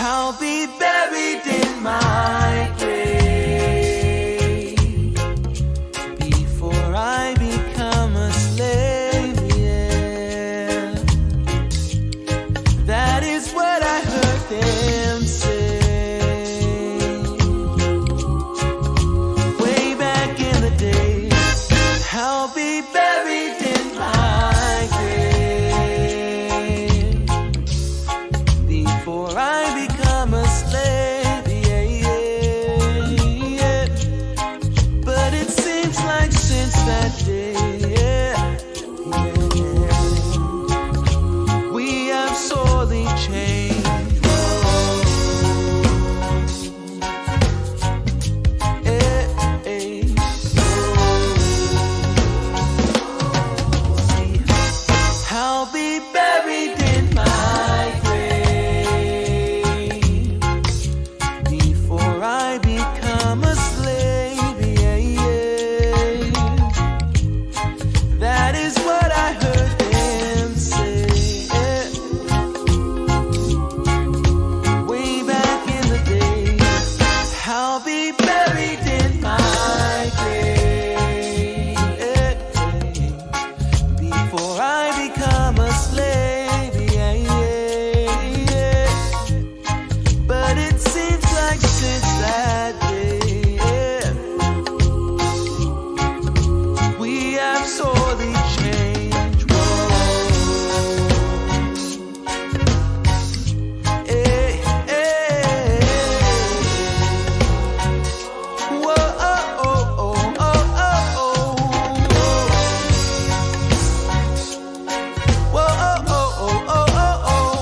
I'll be buried in my grave before I become a slave, yeah. That is what I heard them say way back in the day. I'll be buried in my grave before I become a slave, yeah, yeah. But it seems like since that day, yeah, we have sorely changed. I'll be buried in my grave before I become a slave, yeah, yeah. That is what I heard them say, yeah. Way back in the day. I'll be buried in my grave, yeah, before I become a slave, yeah, yeah, yeah. But it seems like since that day, yeah, we have sorely changed. Whoa. Hey, hey. Whoa, oh, oh, oh, oh, oh, whoa, oh, oh, oh, oh, oh.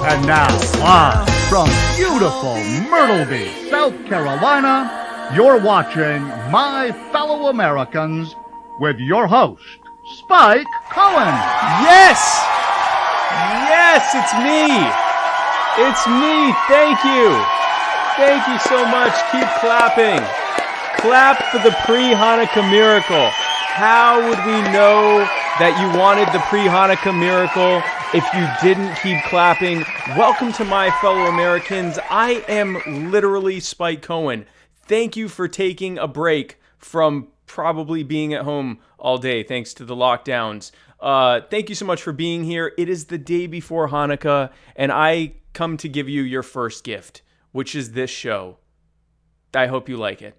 And now, live from beautiful Myrtle Beach, South Carolina, you're watching My Fellow Americans with your host, Spike Cohen. Yes! Yes, it's me! It's me! Thank you! Thank you so much. Keep clapping. Clap for the pre-Hanukkah miracle. How would we know that you wanted the pre-Hanukkah miracle if you didn't keep clapping? Welcome to My Fellow Americans. I am literally Spike Cohen. Thank you for taking a break from probably being at home all day thanks to the lockdowns. Thank you so much for being here. It is the day before Hanukkah, and I come to give you your first gift, which is this show. I hope you like it.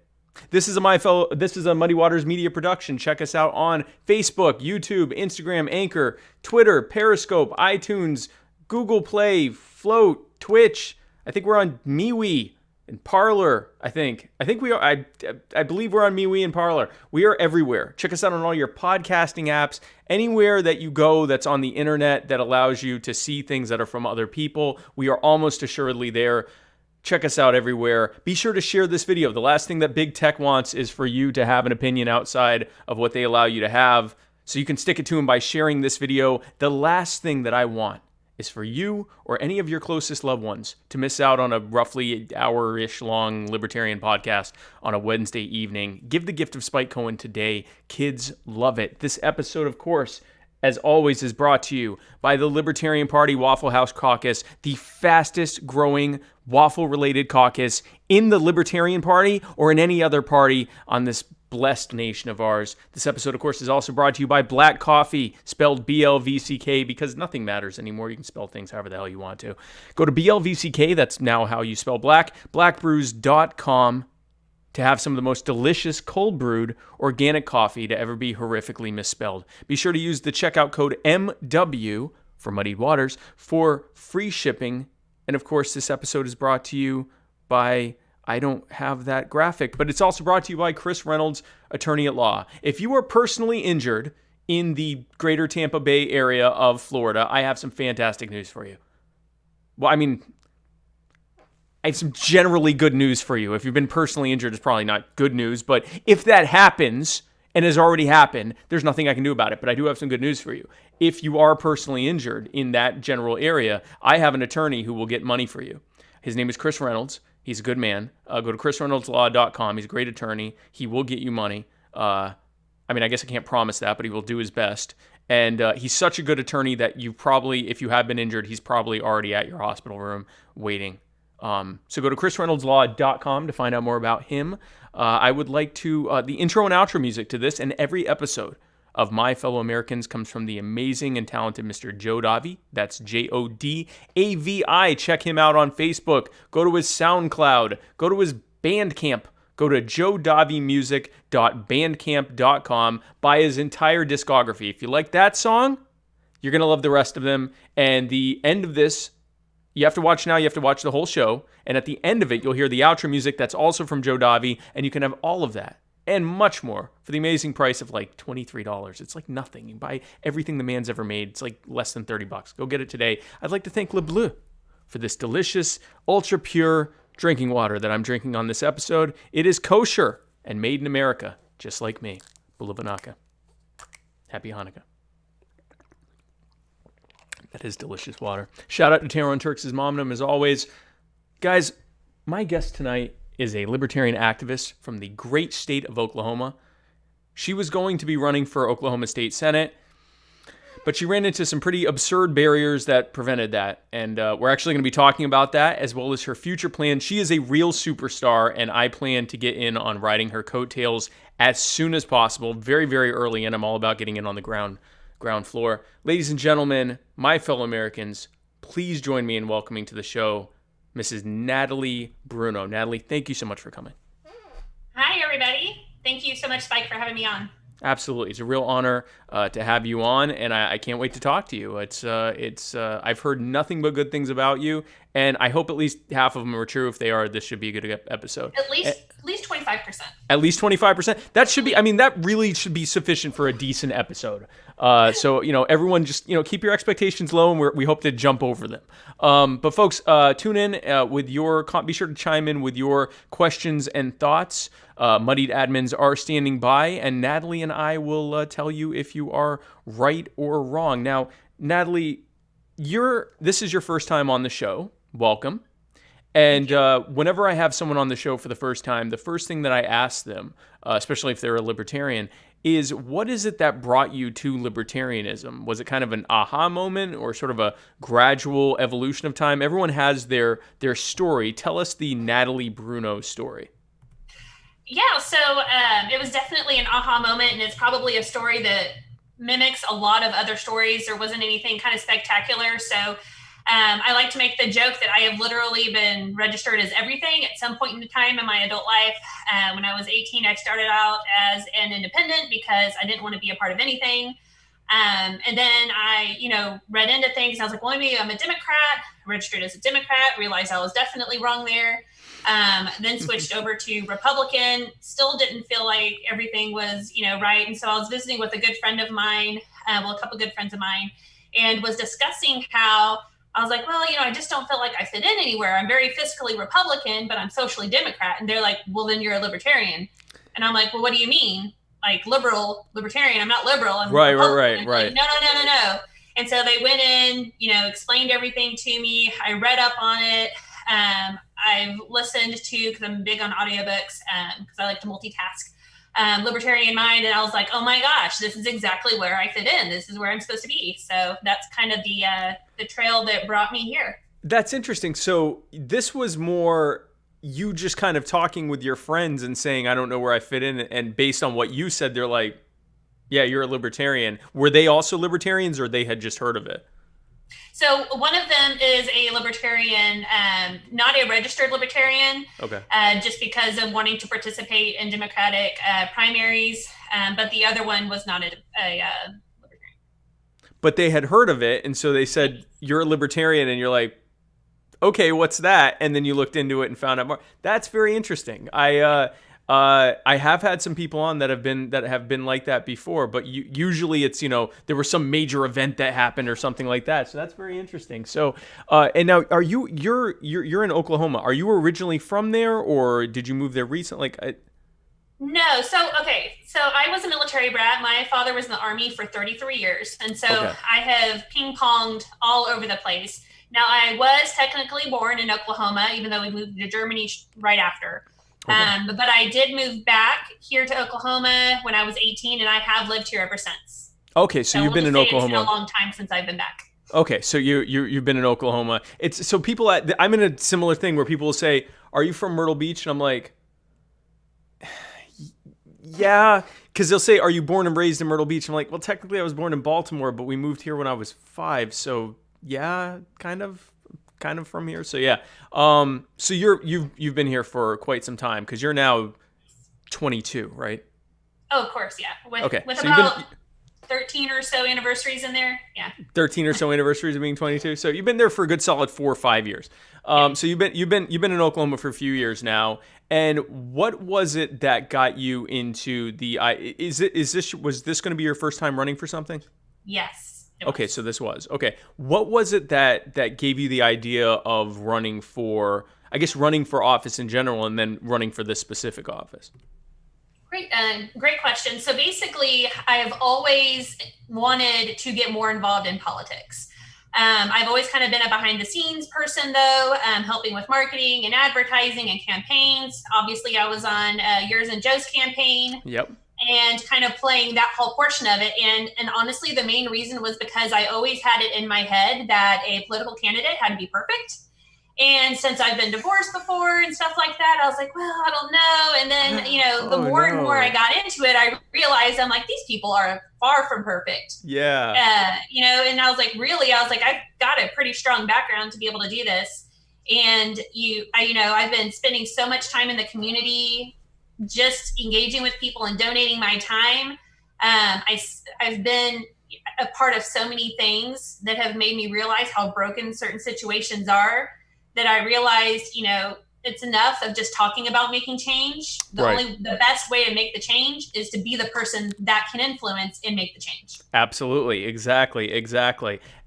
This is a Muddy Waters Media production. Check us out on Facebook, YouTube, Instagram, Anchor, Twitter, Periscope, iTunes, Google Play, Float, Twitch. I think we're on MeWe and Parler. I think we are. I believe we're on MeWe and Parler. We are everywhere. Check us out on all your podcasting apps. Anywhere that you go that's on the internet that allows you to see things that are from other people, we are almost assuredly there. Check us out everywhere. Be sure to share this video. The last thing that big tech wants is for you to have an opinion outside of what they allow you to have. So you can stick it to them by sharing this video. The last thing that I want is for you or any of your closest loved ones to miss out on a roughly hour-ish long libertarian podcast on a Wednesday evening. Give the gift of Spike Cohen today. Kids love it. This episode, of course, as always, is brought to you by the Libertarian Party Waffle House Caucus, the fastest growing waffle-related caucus in the Libertarian Party or in any other party on this blessed nation of ours. This episode, of course, is also brought to you by Black Coffee, spelled BLVCK, because nothing matters anymore. You can spell things however the hell you want to. Go to BLVCK, that's now how you spell black, blackbrews.com, to have some of the most delicious cold brewed organic coffee to ever be horrifically misspelled. Be sure to use the checkout code MW for Muddied Waters for free shipping. And of course, this episode is brought to you by, I don't have that graphic, but it's also brought to you by Chris Reynolds, attorney at law. If you are personally injured in the greater Tampa Bay area of Florida, I have some fantastic news for you. Well, I mean, I have some generally good news for you. If you've been personally injured, it's probably not good news, but if that happens and has already happened, there's nothing I can do about it. But I do have some good news for you. If you are personally injured in that general area, I have an attorney who will get money for you. His name is Chris Reynolds. He's a good man. Go to chrisreynoldslaw.com. He's a great attorney. He will get you money. I mean, I guess I can't promise that, but he will do his best. And he's such a good attorney that you probably, if you have been injured, he's probably already at your hospital room waiting. So go to chrisreynoldslaw.com to find out more about him. I would like to, the intro and outro music to this and every episode of My Fellow Americans comes from the amazing and talented Mr. Joe Davi. That's Jodavi. Check him out on Facebook. Go to his SoundCloud. Go to his Bandcamp. Go to jodavimusic.bandcamp.com. Buy his entire discography. If you like that song, you're going to love the rest of them. And the end of this, you have to watch now. You have to watch the whole show. And at the end of it, you'll hear the outro music that's also from Joe Davi. And you can have all of that and much more for the amazing price of like $23. It's like nothing. You can buy everything the man's ever made. It's like less than $30. Go get it today. I'd like to thank Le Bleu for this delicious, ultra pure drinking water that I'm drinking on this episode. It is kosher and made in America, just like me. Bulavanaka. Happy Hanukkah. That is delicious water. Shout out to Tara and Turks' Momnum as always. Guys, my guest tonight is a libertarian activist from the great state of Oklahoma. She was going to be running for Oklahoma State Senate, but she ran into some pretty absurd barriers that prevented that. And we're actually going to be talking about that as well as her future plans. She is a real superstar, and I plan to get in on riding her coattails as soon as possible, very, very early, and I'm all about getting in on the ground floor. Ladies and gentlemen, my fellow Americans, please join me in welcoming to the show Mrs. Natalie Bruno. Natalie, thank you so much for coming. Hi, everybody. Thank you so much, Spike, for having me on. Absolutely. It's a real honor to have you on, and I can't wait to talk to you. I've heard nothing but good things about you, and I hope at least half of them are true. If they are, this should be a good episode. At least 25%. At least 25%. That should be, that really should be sufficient for a decent episode. So, everyone just, keep your expectations low, and we hope to jump over them. But folks, tune in be sure to chime in with your questions and thoughts. Muddied admins are standing by, and Natalie and I will tell you if you are right or wrong. Now, Natalie, this is your first time on the show. Welcome. And whenever I have someone on the show for the first time, the first thing that I ask them, especially if they're a libertarian, is what is it that brought you to libertarianism? Was it kind of an aha moment or sort of a gradual evolution of time? Everyone has their story. Tell us the Natalie Bruno story. Yeah, so it was definitely an aha moment, and it's probably a story that mimics a lot of other stories. There wasn't anything kind of spectacular. So I like to make the joke that I have literally been registered as everything at some point in time in my adult life. When I was 18, I started out as an independent because I didn't want to be a part of anything. And then I, read into things. I was like, well, maybe I'm a Democrat, registered as a Democrat, realized I was definitely wrong there. Then switched over to Republican, still didn't feel like everything was, right. And so I was visiting with a good friend of mine, a couple good friends of mine, and was discussing how I was like, well, I just don't feel like I fit in anywhere. I'm very fiscally Republican, but I'm socially Democrat. And they're like, well, then you're a libertarian. And I'm like, well, what do you mean? Like libertarian? I'm not liberal. I'm right. Like, no. And so they went in, explained everything to me. I read up on it. I've listened to, because I'm big on audiobooks, because I like to multitask, Libertarian Mind. And I was like, oh my gosh, this is exactly where I fit in. This is where I'm supposed to be. So that's kind of the trail that brought me here. That's interesting. So this was more you just kind of talking with your friends and saying, I don't know where I fit in. And based on what you said, they're like, yeah, you're a libertarian. Were they also libertarians, or they had just heard of it? So one of them is a libertarian, not a registered libertarian, okay. Just because of wanting to participate in Democratic primaries. But the other one was not a libertarian. But they had heard of it, and so they said, you're a libertarian, and you're like, okay, what's that? And then you looked into it and found out more. That's very interesting. I have had some people on that have been like that before, but usually it's, there was some major event that happened or something like that. So that's very interesting. So, and now you're in Oklahoma. Are you originally from there, or did you move there recently? No. So I was a military brat. My father was in the Army for 33 years. And so okay. I have ping-ponged all over the place. Now, I was technically born in Oklahoma, even though we moved to Germany right after. Okay. But I did move back here to Oklahoma when I was 18, and I have lived here ever since. Okay, so you've we'll been just in say it's been Oklahoma. a long time since I've been back. Okay, so you've been in Oklahoma. It's so people I'm in a similar thing where people will say, "Are you from Myrtle Beach?" And I'm like, "Yeah," because they'll say, "Are you born and raised in Myrtle Beach?" I'm like, "Well, technically, I was born in Baltimore, but we moved here when I was 5, so yeah, kind of from here." So yeah, so you've been here for quite some time because you're now 22, right? Oh, of course, yeah. Okay, With so about 13 or so anniversaries in there, yeah. 13 or so anniversaries of being 22. So you've been there for a good solid 4 or 5 years. So you've been in Oklahoma for a few years now. And what was it that got you into the? Was this going to be your first time running for something? Yes. Okay, so this was okay. What was it that gave you the idea of running for? I guess running for office in general, and then running for this specific office. Great question. So basically, I've always wanted to get more involved in politics. I've always kind of been a behind the scenes person, though, helping with marketing and advertising and campaigns. Obviously, I was on yours and Joe's campaign. Yep. And kind of playing that whole portion of it. And honestly, the main reason was because I always had it in my head that a political candidate had to be perfect. And since I've been divorced before and stuff like that, I was like, well, I don't know. And then, the more and more I got into it, I realized I'm like, these people are far from perfect. Yeah. And I was like, I've got a pretty strong background to be able to do this. And I've been spending so much time in the community, just engaging with people and donating my time. I've been a part of so many things that have made me realize how broken certain situations are, that I realized, it's enough of just talking about making change. The best way to make the change is to be the person that can influence and make the change. Absolutely. Exactly.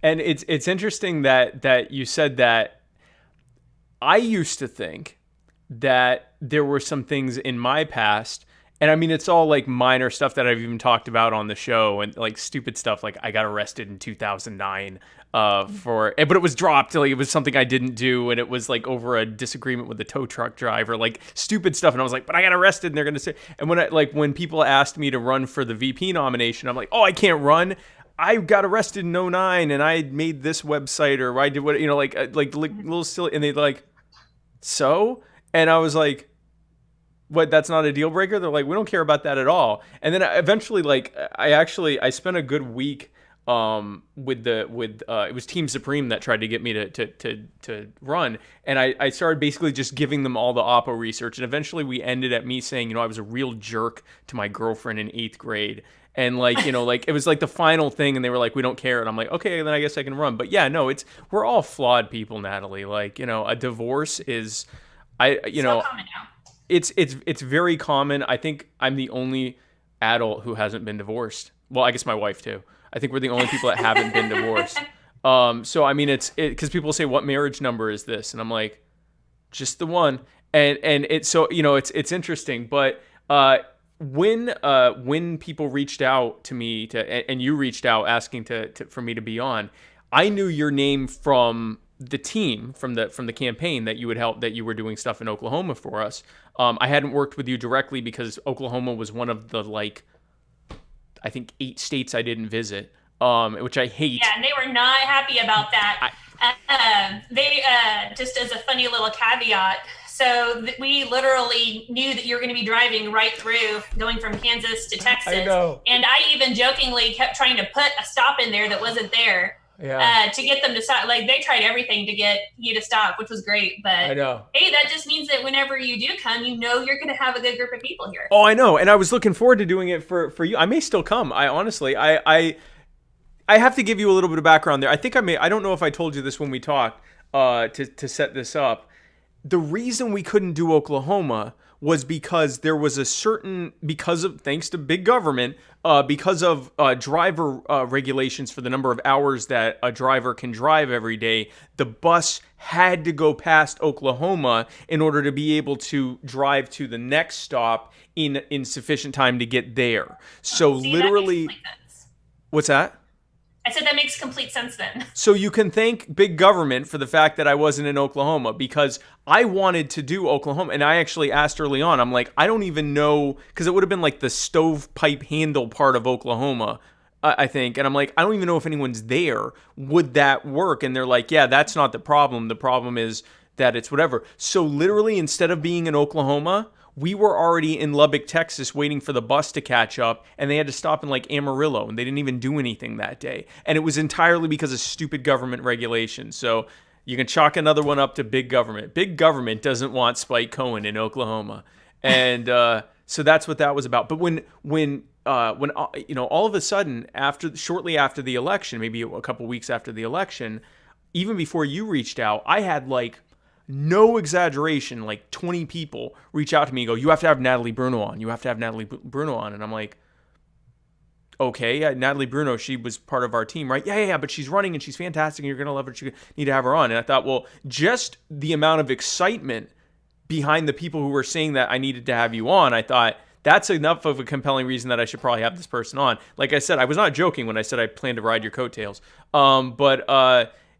And it's interesting that you said that. I used to think that there were some things in my past, and I mean, it's all like minor stuff that I've even talked about on the show, and like stupid stuff. Like I got arrested in 2009 but it was dropped. Like it was something I didn't do, and it was like over a disagreement with the tow truck driver, like stupid stuff. And I was like, but I got arrested, and they're going to say, and when people asked me to run for the VP nomination, I'm like, oh, I can't run. I got arrested in 2009 and I made this website, or I did what, like little silly, and they like, so, and I was like, what, that's not a deal breaker? They're like, we don't care about that at all. And then eventually, like, I spent a good week it was Team Supreme that tried to get me to run, and I started basically just giving them all the Oppo research, and eventually we ended at me saying, I was a real jerk to my girlfriend in 8th grade, and like, like it was like the final thing, and they were like, we don't care, and I'm like, okay, then I guess I can run. But yeah, no, we're all flawed people, Natalie. Like, a divorce is, so common now. It's very common. I think I'm the only adult who hasn't been divorced. Well, I guess my wife too. I think we're the only people that haven't been divorced. So I mean, it's because people say, what marriage number is this? And I'm like, just the one. And it's so, it's interesting. But when people reached out to me and you reached out asking for me to be on, I knew your name from the team, from the campaign that you would help, that you were doing stuff in Oklahoma for us. I hadn't worked with you directly because Oklahoma was one of the, like, I think 8 states I didn't visit, which I hate. Yeah, and they were not happy about that. They just as a funny little caveat. So we literally knew that you were going to be driving right through, going from Kansas to Texas. I know. And I even jokingly kept trying to put a stop in there that wasn't there. Yeah. To get them to stop. Like, they tried everything to get you to stop, which was great. But I know. Hey, that just means that whenever you do come, you're going to have a good group of people here. Oh, I know. And I was looking forward to doing it for you. I may still come. I honestly, I have to give you a little bit of background there. I don't know if I told you this when we talked to set this up. The reason we couldn't do Oklahoma was because there was thanks to big government, because of driver regulations for the number of hours that a driver can drive every day, the bus had to go past Oklahoma in order to be able to drive to the next stop in sufficient time to get there. So literally, what's that? I said that makes complete sense then. So you can thank big government for the fact that I wasn't in Oklahoma, because I wanted to do Oklahoma. And I actually asked early on, I'm like, I don't even know, because it would have been like the stovepipe handle part of Oklahoma. I think. And I'm like, I don't even know if anyone's there. Would that work? And they're like, yeah, that's not the problem. The problem is that it's whatever. So literally, instead of being in Oklahoma, we were already in Lubbock, Texas, waiting for the bus to catch up, and they had to stop in like Amarillo, and they didn't even do anything that day. And it was entirely because of stupid government regulations. So you can chalk another one up to big government. Big government doesn't want Spike Cohen in Oklahoma. And so that's what that was about. But when all of a sudden, shortly after the election, maybe a couple weeks after the election, even before you reached out, I had like, no exaggeration, like 20 people reach out to me and go, you have to have Natalie Bruno on. You have to have Natalie Bruno on. And I'm like, okay, yeah, Natalie Bruno, she was part of our team, right? Yeah, but she's running and she's fantastic and you're going to love her. You need to have her on. And I thought, well, just the amount of excitement behind the people who were saying that I needed to have you on, I thought that's enough of a compelling reason that I should probably have this person on. Like I said, I was not joking when I said I planned to ride your coattails.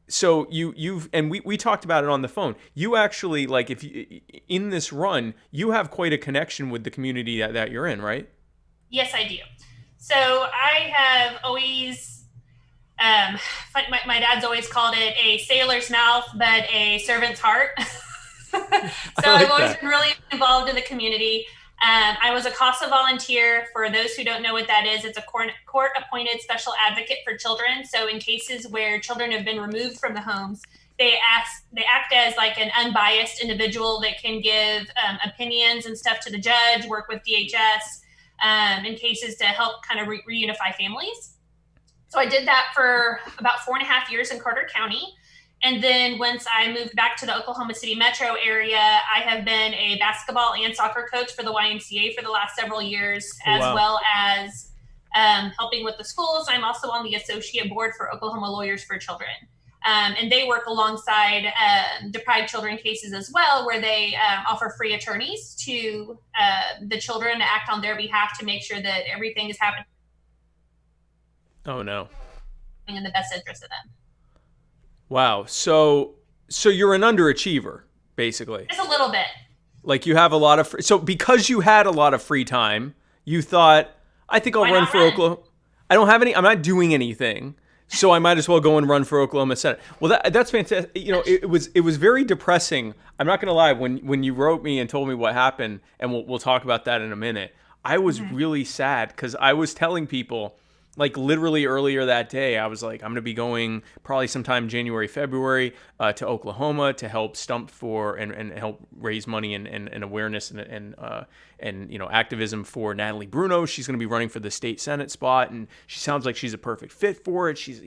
So you've and we talked about it on the phone. You actually, like, if you in this run, you have quite a connection with the community that you're in, right? Yes, I do. So I have always, my dad's always called it a sailor's mouth, but a servant's heart. I've always been really involved in the community. I was a CASA volunteer. For those who don't know what that is, it's a court-appointed special advocate for children. So in cases where children have been removed from the homes, they act as like an unbiased individual that can give opinions and stuff to the judge, work with DHS in cases to help kind of reunify families. So I did that for about 4.5 years in Carter County. And then once I moved back to the Oklahoma City metro area, I have been a basketball and soccer coach for the YMCA for the last several years, as well as helping with the schools. I'm also on the associate board for Oklahoma Lawyers for Children. And they work alongside deprived children cases as well, where they offer free attorneys to the children to act on their behalf to make sure that everything is happening. Oh, no. In the best interest of them. Wow. So you're an underachiever, basically. Just a little bit. Like you have a lot of so because you had a lot of free time, you thought, I think I'll run for Oklahoma. I don't have any. I'm not doing anything, so I might as well go and run for Oklahoma Senate. Well, that's fantastic. You know, it was very depressing. I'm not gonna lie. When you wrote me and told me what happened, and we'll talk about that in a minute, I was really sad because I was telling people. Like literally earlier that day, I was like, I'm going to be going probably sometime January, February to Oklahoma to help stump for and help raise money and awareness and you know activism for Natalie Bruno. She's going to be running for the state Senate spot, and she sounds like she's a perfect fit for it. She's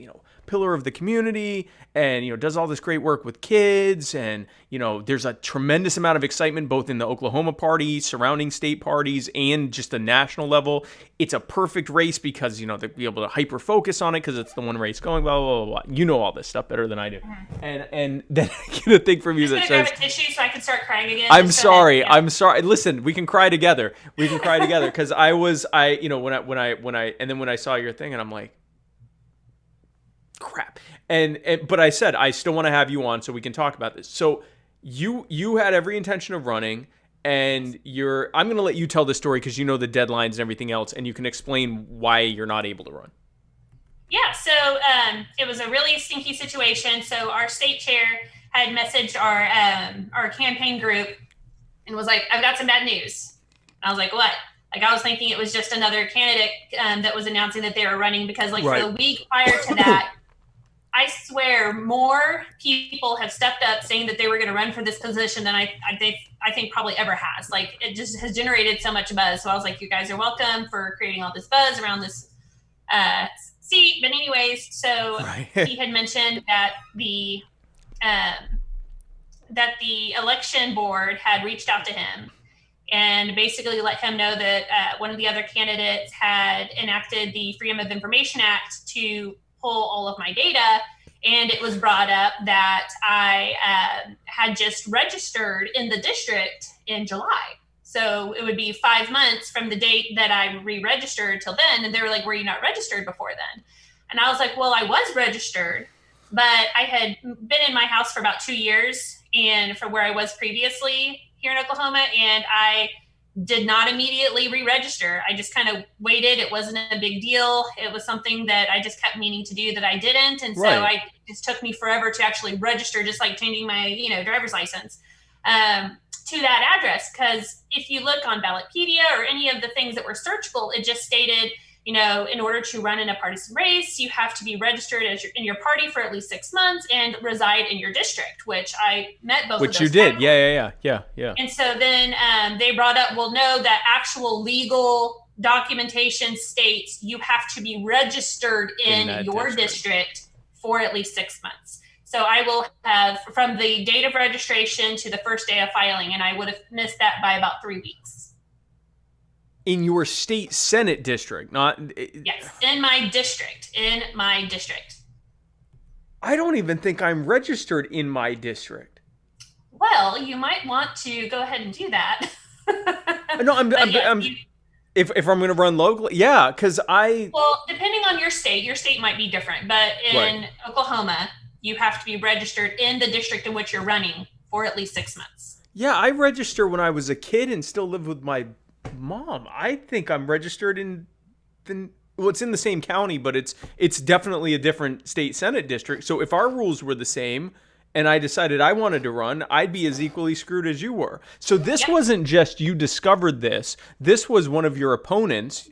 pillar of the community and does all this great work with kids, and there's a tremendous amount of excitement both in the Oklahoma party, surrounding state parties, and just the national level. It's a perfect race because they'll be able to hyper focus on it because it's the one race going, blah blah blah blah. You know all this stuff better than I do. And then I get a thing from you that says, grab a tissue so I can start crying again. I'm sorry. Listen, we can cry together because when I saw your thing and I'm like, crap. But I said I still want to have you on so we can talk about this. So you had every intention of running, and I'm going to let you tell the story because you know the deadlines and everything else, and you can explain why you're not able to run. Yeah, so it was a really stinky situation. So our state chair had messaged our campaign group and was like, I've got some bad news. And I was like, what? Like, I was thinking it was just another candidate that was announcing that they were running because for the week prior to that, I swear more people have stepped up saying that they were going to run for this position than I think probably ever has. Like, it just has generated so much buzz. So I was like, you guys are welcome for creating all this buzz around this seat. But anyways, so he had mentioned that the election board had reached out to him and basically let him know that one of the other candidates had enacted the Freedom of Information Act to pull all of my data. And it was brought up that I had just registered in the district in July. So it would be 5 months from the date that I re-registered till then. And they were like, were you not registered before then? And I was like, well, I was registered, but I had been in my house for about 2 years and from where I was previously here in Oklahoma. And I did not immediately re-register. I just kind of waited. It wasn't a big deal. It was something that I just kept meaning to do that I didn't. And so it just took me forever to actually register, just like changing my, driver's license to that address. Because if you look on Ballotpedia or any of the things that were searchable, it just stated, in order to run in a partisan race, you have to be registered in your party for at least 6 months and reside in your district, which I met both of those. Which you did. Yeah. And so then they brought up, well, no, that actual legal documentation states you have to be registered in your district for at least 6 months. So I will have from the date of registration to the first day of filing, and I would have missed that by about 3 weeks. In your state Senate district, not... Yes, in my district. I don't even think I'm registered in my district. Well, you might want to go ahead and do that. No, if I'm going to run locally, yeah, because Well, depending on your state might be different, but in Oklahoma, you have to be registered in the district in which you're running for at least 6 months. Yeah, I registered when I was a kid and still lived with my mom. I think I'm registered it's in the same county, but it's definitely a different state Senate district. So if our rules were the same and I decided I wanted to run, I'd be as equally screwed as you were. So this wasn't just you discovered this. This was one of your opponents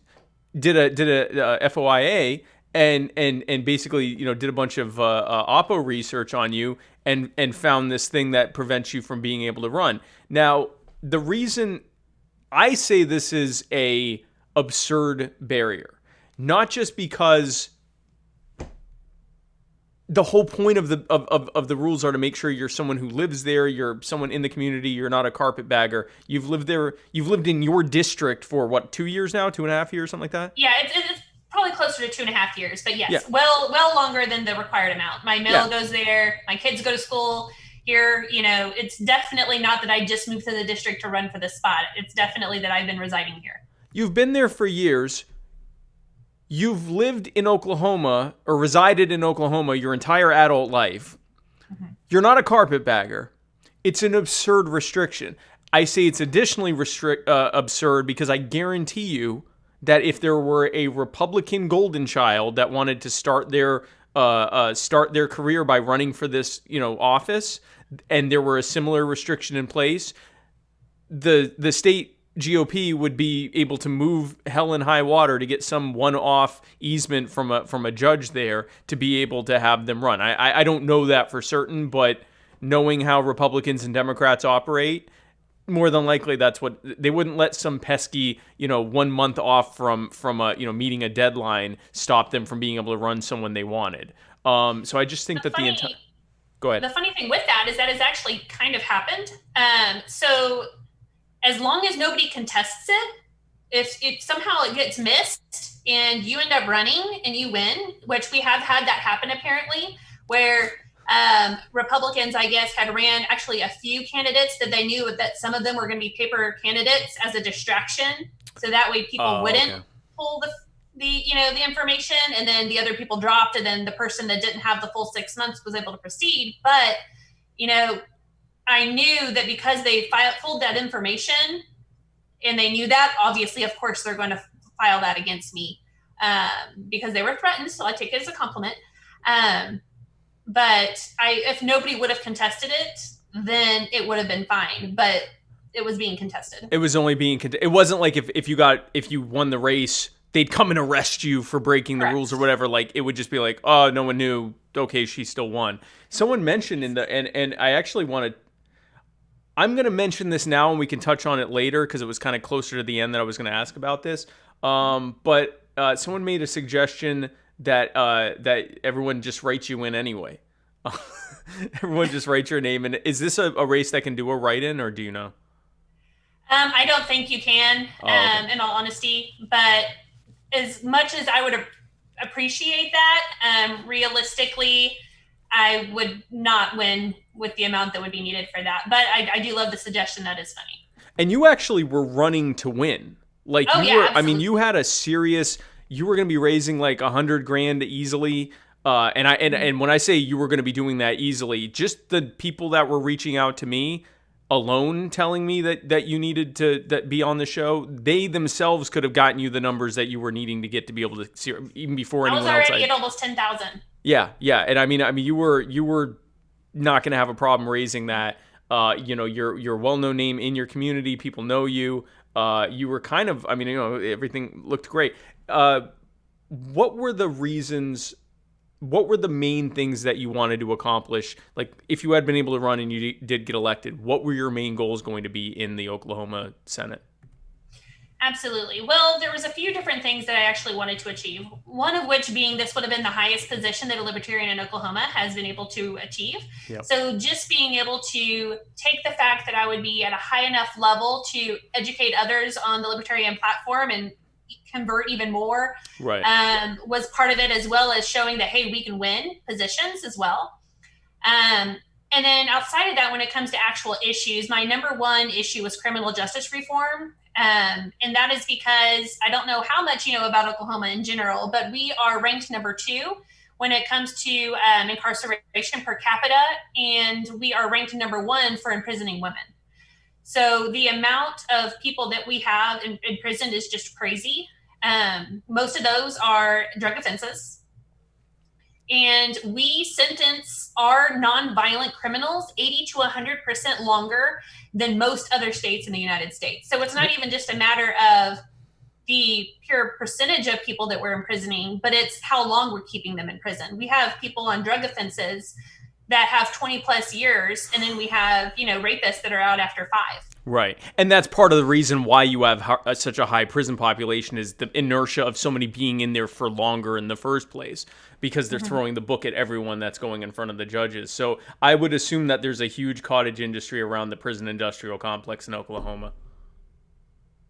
did a FOIA and basically, did a bunch of Oppo research on you and found this thing that prevents you from being able to run. Now, the reason I say this is a absurd barrier, not just because the whole point of the rules are to make sure you're someone who lives there, you're someone in the community, you're not a carpetbagger. You've lived there, you've lived in your district for what, 2 years now, 2.5 years, something like that? Yeah, it's probably closer to 2.5 years, but yes, well longer than the required amount. My mail goes there, my kids go to school here. It's definitely not that I just moved to the district to run for this spot. It's definitely that I've been residing here. You've been there for years. You've lived in Oklahoma or resided in Oklahoma your entire adult life. Mm-hmm. You're not a carpetbagger. It's an absurd restriction. I say it's additionally absurd because I guarantee you that if there were a Republican golden child that wanted to start their career by running for this, office, and there were a similar restriction in place, the state GOP would be able to move hell and high water to get some one-off easement from a judge there to be able to have them run. I don't know that for certain, but knowing how Republicans and Democrats operate, more than likely that's what they wouldn't let some pesky 1 month off from meeting a deadline stop them from being able to run someone they wanted. So I just think that the entire... Go ahead. The funny thing with that is that has actually kind of happened. So as long as nobody contests it, if somehow it gets missed and you end up running and you win, which we have had that happen apparently, where Republicans, I guess, had ran actually a few candidates that they knew that some of them were going to be paper candidates as a distraction. So that way people wouldn't pull the information, and then the other people dropped, and then the person that didn't have the full 6 months was able to proceed. But, I knew that because they pulled that information and they knew that, obviously, of course, they're going to file that against me because they were threatened. So I take it as a compliment. But if nobody would have contested it, then it would have been fine. But it was being contested. It was only being contested. It wasn't like if you won the race, they'd come and arrest you for breaking the rules or whatever. Like, it would just be like, oh, no one knew. Okay, she still won. Someone mentioned and I actually I'm going to mention this now and we can touch on it later because it was kind of closer to the end that I was going to ask about this. But someone made a suggestion that everyone just writes you in anyway. Everyone just writes your name. And is this a race that can do a write-in, or do you know? I don't think you can, in all honesty. But as much as I would appreciate that, realistically, I would not win with the amount that would be needed for that. But I do love the suggestion. That is funny. And you actually were running to win. Like, I mean, you had a serious... You were going to be raising like $100,000 easily. And when I say you were going to be doing that easily, just the people that were reaching out to me, alone telling me that you needed to be on the show. They themselves could have gotten you the numbers that you were needing to get to be able to see even before anyone else. I was already at almost 10,000. Yeah, and I mean you were not going to have a problem raising that. You're a well-known name in your community. People know you. You were kind of, everything looked great. What were the reasons? What were the main things that you wanted to accomplish? Like, if you had been able to run and you did get elected, what were your main goals going to be in the Oklahoma Senate? Absolutely. Well, there was a few different things that I actually wanted to achieve. One of which being this would have been the highest position that a libertarian in Oklahoma has been able to achieve. Yep. So just being able to take the fact that I would be at a high enough level to educate others on the libertarian platform and convert even more, right, was part of it, as well as showing that, hey, we can win positions as well. And then outside of that, when it comes to actual issues, my number one issue was criminal justice reform. And that is because I don't know how much you know about Oklahoma in general, but we are ranked number 2 when it comes to incarceration per capita, and we are ranked number 1 for imprisoning women. So the amount of people that we have in prison is just crazy. Most of those are drug offenses. And we sentence our nonviolent criminals 80 to 100% longer than most other states in the United States. So it's not even just a matter of the pure percentage of people that we're imprisoning, but it's how long we're keeping them in prison. We have people on drug offenses that have 20 plus years, and then we have, rapists that are out after 5. Right. And that's part of the reason why you have such a high prison population, is the inertia of somebody being in there for longer in the first place, because they're throwing the book at everyone that's going in front of the judges. So I would assume that there's a huge cottage industry around the prison industrial complex in Oklahoma.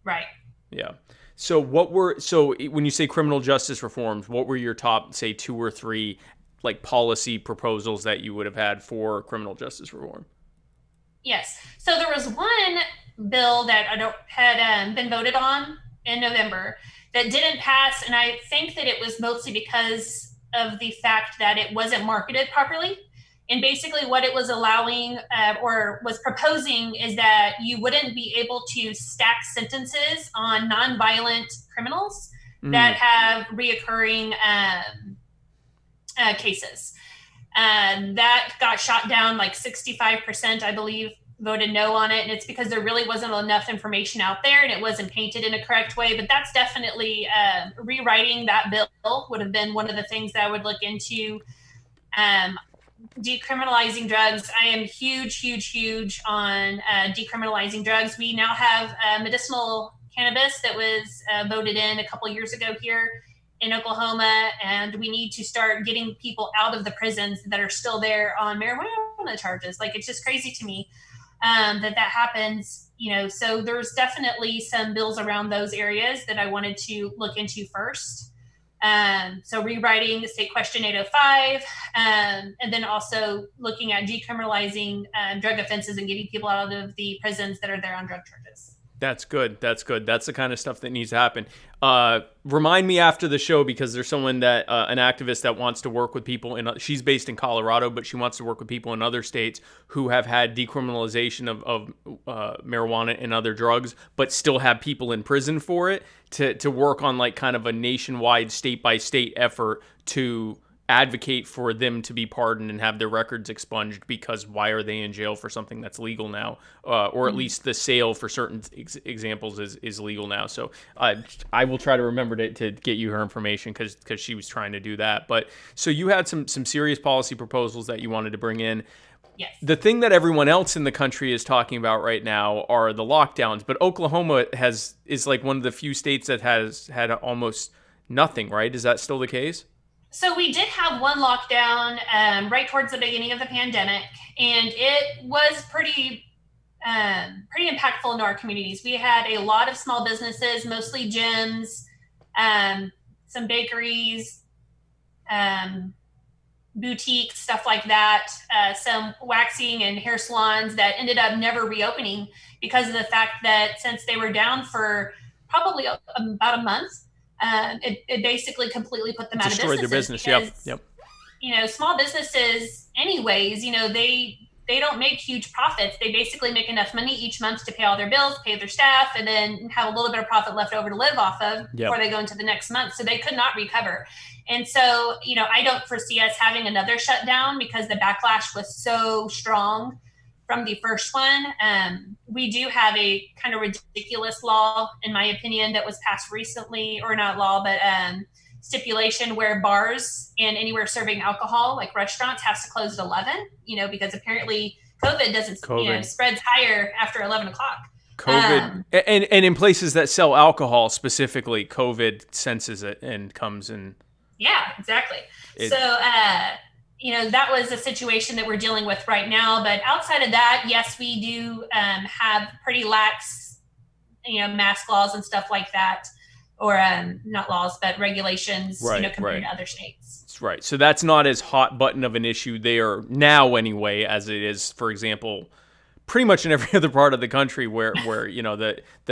Right. Yeah. So when you say criminal justice reforms, what were your top, say, 2 or 3 policy proposals that you would have had for criminal justice reform? Yes. So there was one bill that had been voted on in November that didn't pass, and I think that it was mostly because of the fact that it wasn't marketed properly. And basically what it was allowing or was proposing is that you wouldn't be able to stack sentences on nonviolent criminals that have reoccurring cases. That got shot down 65%, I believe, voted no on it. And it's because there really wasn't enough information out there and it wasn't painted in a correct way. But that's definitely rewriting that bill would have been one of the things that I would look into. Decriminalizing drugs. I am huge on decriminalizing drugs. We now have medicinal cannabis that was voted in a couple years ago here in Oklahoma, and we need to start getting people out of the prisons that are still there on marijuana charges. It's just crazy to me that happens, so there's definitely some bills around those areas that I wanted to look into first. So rewriting the state question 805, and then also looking at decriminalizing drug offenses and getting people out of the prisons that are there on drug charges. That's good. That's the kind of stuff that needs to happen. Remind me after the show, because there's someone that an activist that wants to work with people she's based in Colorado, but she wants to work with people in other states who have had decriminalization of marijuana and other drugs, but still have people in prison for it, to work on kind of a nationwide, state by state effort to advocate for them to be pardoned and have their records expunged, because why are they in jail for something that's legal now? Or at least the sale for certain examples is legal now. So I will try to remember to get you her information, because she was trying to do that. But so you had some serious policy proposals that you wanted to bring in. Yes. The thing that everyone else in the country is talking about right now are the lockdowns, but Oklahoma is one of the few states that has had almost nothing, right? Is that still the case? So we did have one lockdown right towards the beginning of the pandemic, and it was pretty impactful in our communities. We had a lot of small businesses, mostly gyms, some bakeries, boutiques, stuff like that, some waxing and hair salons that ended up never reopening because of the fact that since they were down for probably about a month, it basically completely put them out of business. Destroyed their business. Because, Yep. Small businesses anyways, they they don't make huge profits. They basically make enough money each month to pay all their bills, pay their staff, and then have a little bit of profit left over to live off of before they go into the next month. So they could not recover. And so, I don't foresee us having another shutdown because the backlash was so strong from the first one. We do have a kind of ridiculous law, in my opinion, that was passed recently, or not law, but stipulation where bars and anywhere serving alcohol, like restaurants, has to close at 11, because apparently COVID doesn't, spreads higher after 11 o'clock. COVID, and in places that sell alcohol specifically, COVID senses it and comes in. Yeah, exactly. So, that was a situation that we're dealing with right now. But outside of that, yes, we do have pretty lax, mask laws and stuff like that. Or not laws, but regulations, compared to other states. That's right. So that's not as hot button of an issue there now anyway, as it is, for example, pretty much in every other part of the country where there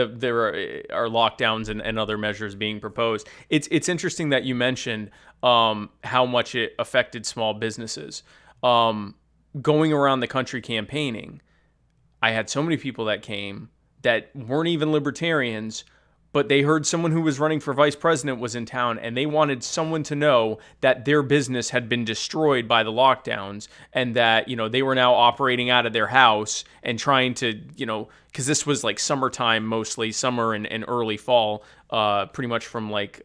are lockdowns and other measures being proposed. It's interesting that you mentioned how much it affected small businesses. Going around the country campaigning, I had so many people that came that weren't even libertarians, but they heard someone who was running for vice president was in town, and they wanted someone to know that their business had been destroyed by the lockdowns, and that, they were now operating out of their house and trying to, because this was like summertime, mostly summer and early fall, pretty much from like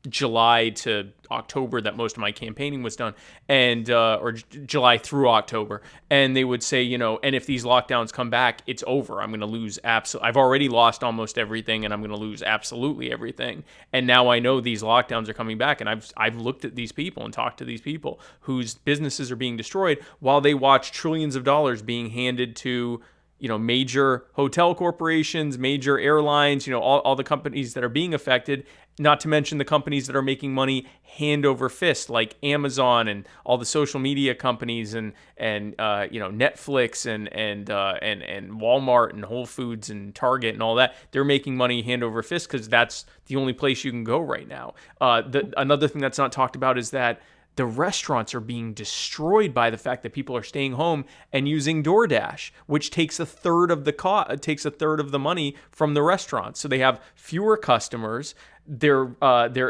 July to October that most of my campaigning was done, and or July through October. And they would say, and if these lockdowns come back, it's over. I'm going to lose I've already lost almost everything, and I'm going to lose absolutely everything. And now I know these lockdowns are coming back, and I've looked at these people and talked to these people whose businesses are being destroyed while they watch trillions of dollars being handed to major hotel corporations, major airlines, all the companies that are being affected, not to mention the companies that are making money hand over fist, like Amazon and all the social media companies and Netflix and Walmart and Whole Foods and Target and all that. They're making money hand over fist because that's the only place you can go right now. Another thing that's not talked about is that the restaurants are being destroyed by the fact that people are staying home and using DoorDash, which takes a third of the money from the restaurants. So they have fewer customers. Their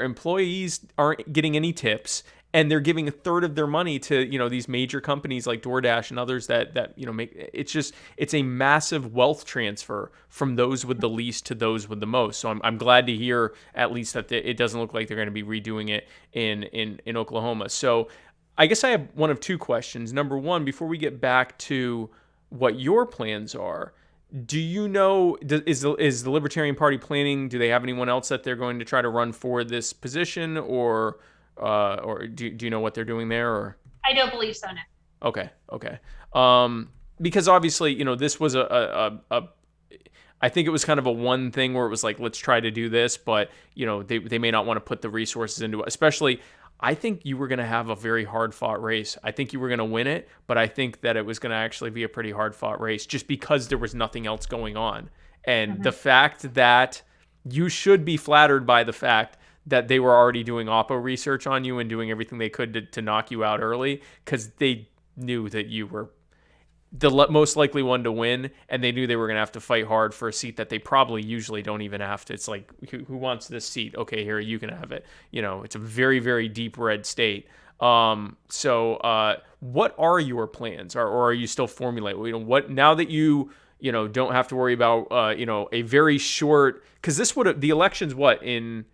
employees aren't getting any tips, and they're giving a third of their money to these major companies like DoorDash and others that make it's a massive wealth transfer from those with the least to those with the most. So I'm glad to hear at least that it doesn't look like they're going to be redoing it in Oklahoma. So I guess I have one of two questions. Number one, before we get back to what your plans are, do you know, is the Libertarian Party planning, do they have anyone else that they're going to try to run for this position, or do you know what they're doing there? Or I don't believe so, no. Okay. Because obviously, this was I think it was kind of a one thing where it was like, let's try to do this, but they may not want to put the resources into it. Especially, I think you were going to have a very hard-fought race. I think you were going to win it, but I think that it was going to actually be a pretty hard-fought race just because there was nothing else going on. And the fact that you should be flattered by the fact that they were already doing Oppo research on you and doing everything they could to knock you out early, because they knew that you were the most likely one to win, and they knew they were going to have to fight hard for a seat that they probably usually don't even have to. It's like, who wants this seat? Okay, here, you can have it. It's a very, very deep red state. So what are your plans, or are you still formulating? What now that you don't have to worry about a very short, because the election's what, in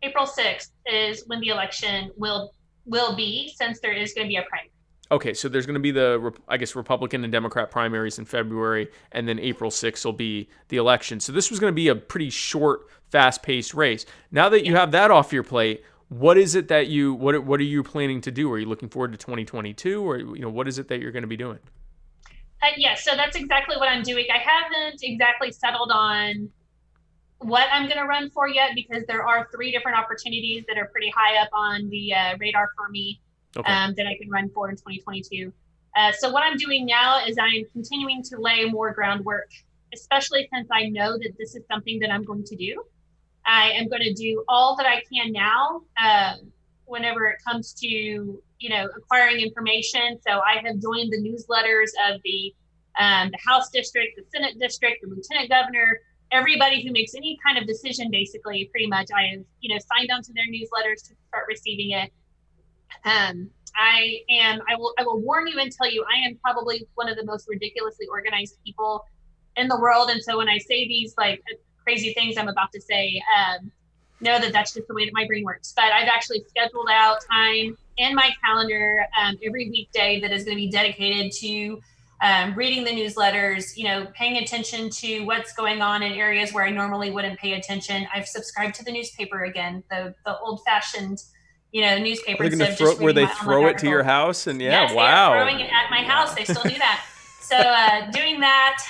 April 6th is when the election will be, since there is going to be a primary. Okay, so there's going to be the, I guess, Republican and Democrat primaries in February, and then April 6th will be the election. So this was going to be a pretty short, fast-paced race. Now that you have that off your plate, what is it that what are you planning to do? Are you looking forward to 2022, or what is it that you're going to be doing? Yes, so that's exactly what I'm doing. I haven't exactly settled on what I'm going to run for yet, because there are 3 different opportunities that are pretty high up on the radar for me. Okay. That I can run for in 2022. So what I'm doing now is I'm continuing to lay more groundwork, especially since I know that this is something that I'm going to do. I am going to do all that I can now whenever it comes to acquiring information. So I have joined the newsletters of the House district, the Senate district, the lieutenant governor, everybody who makes any kind of decision, basically, pretty much. I have, signed on to their newsletters to start receiving it. I will warn you and tell you, I am probably one of the most ridiculously organized people in the world. And so when I say these like crazy things I'm about to say, know that that's just the way that my brain works. But I've actually scheduled out time in my calendar every weekday that is going to be dedicated to reading the newsletters, paying attention to what's going on in areas where I normally wouldn't pay attention. I've subscribed to the newspaper again, the old fashioned, newspaper. They're going to throw where they throw it to your house, and yes, wow, they're throwing it at my house. They still do that. So doing that,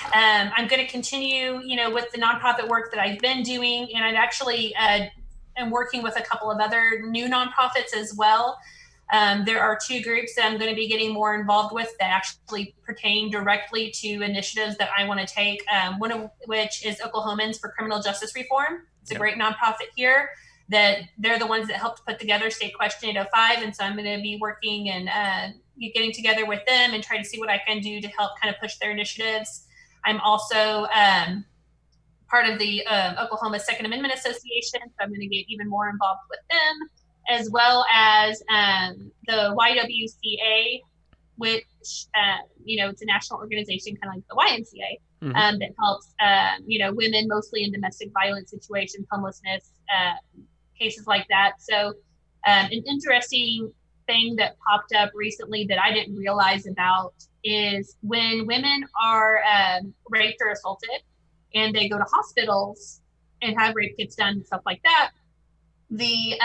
I'm going to continue, with the nonprofit work that I've been doing, and I've actually am working with a couple of other new nonprofits as well. There are 2 groups that I'm going to be getting more involved with that actually pertain directly to initiatives that I want to take. One of which is Oklahomans for Criminal Justice Reform. It's a great nonprofit here that they're the ones that helped put together State Question 805. And so I'm going to be working and getting together with them and try to see what I can do to help kind of push their initiatives. I'm also part of the Oklahoma Second Amendment Association, so I'm going to get even more involved with them, as well as the YWCA, which, it's a national organization, kind of like the YMCA, that helps, women mostly in domestic violence situations, homelessness, cases like that. So an interesting thing that popped up recently that I didn't realize about is when women are raped or assaulted and they go to hospitals and have rape kits done and stuff like that, the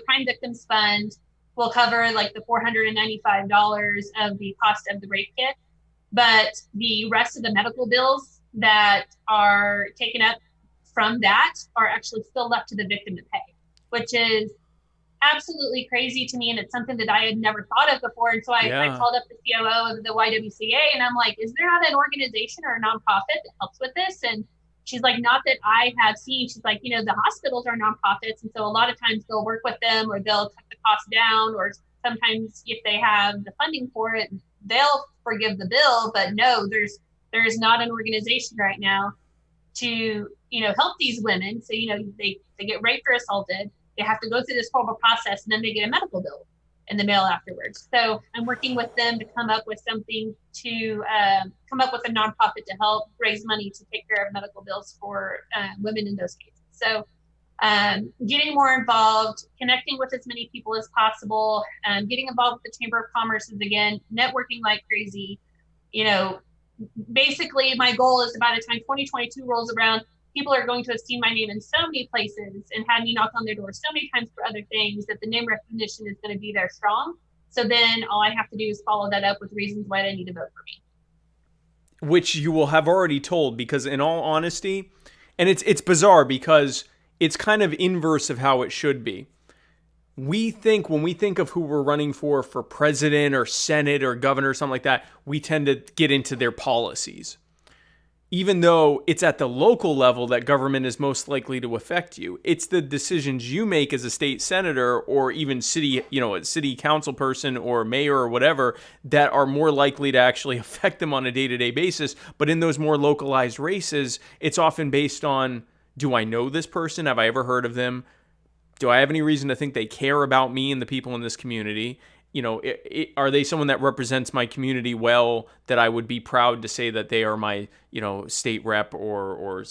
Crime Victims Fund will cover like the $495 of the cost of the rape kit, but the rest of the medical bills that are taken up from that are actually still left to the victim to pay, which is absolutely crazy to me. And it's something that I had never thought of before. And so I called up the COO of the YWCA and I'm like, is there not an organization or a nonprofit that helps with this? And she's like, not that I have seen. She's like, the hospitals are nonprofits. And so a lot of times they'll work with them or they'll cut the cost down, or sometimes if they have the funding for it, they'll forgive the bill. But no, there's not an organization right now to, help these women. So, they get raped or assaulted. They have to go through this horrible process and then they get a medical bill in the mail afterwards. So I'm working with them to come up with something to come up with a nonprofit to help raise money to take care of medical bills for women in those cases. So getting more involved, connecting with as many people as possible, getting involved with the Chamber of Commerce is, again, networking like crazy. Basically my goal is, by the time 2022 rolls around, people are going to have seen my name in so many places and had me knock on their door so many times for other things that the name recognition is going to be there strong. So then all I have to do is follow that up with reasons why they need to vote for me. Which you will have already told, because in all honesty, and it's bizarre because it's kind of inverse of how it should be. When we think of who we're running for president or Senate or governor or something like that, we tend to get into their policies. Even though it's at the local level that government is most likely to affect you, it's the decisions you make as a state senator or even city council person or mayor or whatever that are more likely to actually affect them on a day-to-day basis. But in those more localized races, it's often based on, do I know this person? Have I ever heard of them? Do I have any reason to think they care about me and the people in this community? Are they someone that represents my community well, that I would be proud to say that they are my, state rep or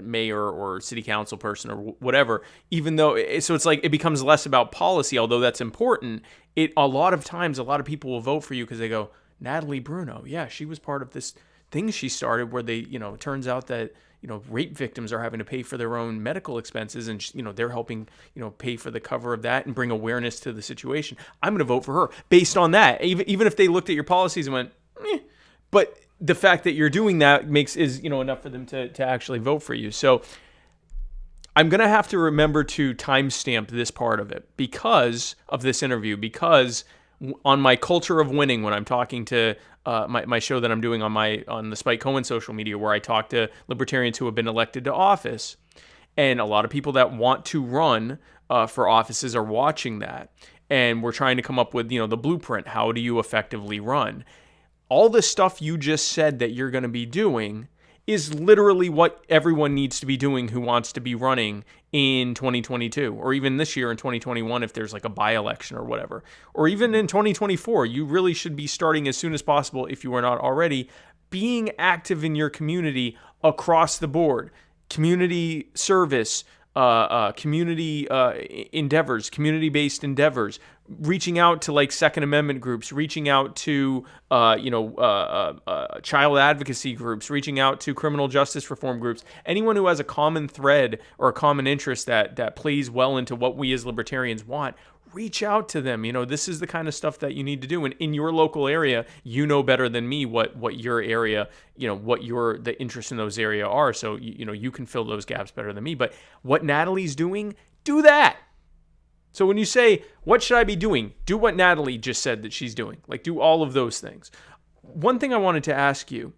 mayor or city council person or whatever, even though, so it's like, it becomes less about policy, although that's important. A lot of times, a lot of people will vote for you because they go, Natalie Bruno. Yeah, she was part of this thing she started where they, it turns out that, rape victims are having to pay for their own medical expenses, and they're helping pay for the cover of that and bring awareness to the situation. I'm going to vote for her based on that, even if they looked at your policies and went, but the fact that you're doing that is enough for them to actually vote for you. So I'm going to have to remember to timestamp this part of it because of this interview, because on my culture of winning, when I'm talking to my show that I'm doing on the Spike Cohen social media, where I talk to libertarians who have been elected to office, and a lot of people that want to run for offices are watching that. and we're trying to come up with, the blueprint. How do you effectively run? All the stuff you just said that you're going to be doing is literally what everyone needs to be doing who wants to be running in 2022, or even this year in 2021 if there's like a by-election or whatever, or even in 2024. You really should be starting as soon as possible, if you are not already, being active in your community across the board. Community service, community endeavors, community-based endeavors, reaching out to like Second Amendment groups, reaching out to child advocacy groups, reaching out to criminal justice reform groups, anyone who has a common thread or a common interest that plays well into what we as libertarians want. Reach out to them. This is the kind of stuff that you need to do. And in your local area, better than me what your area, what the interests in those area are. So, you can fill those gaps better than me. But what Natalie's doing, do that. So when you say, what should I be doing? Do what Natalie just said that she's doing. Like, do all of those things. One thing I wanted to ask you,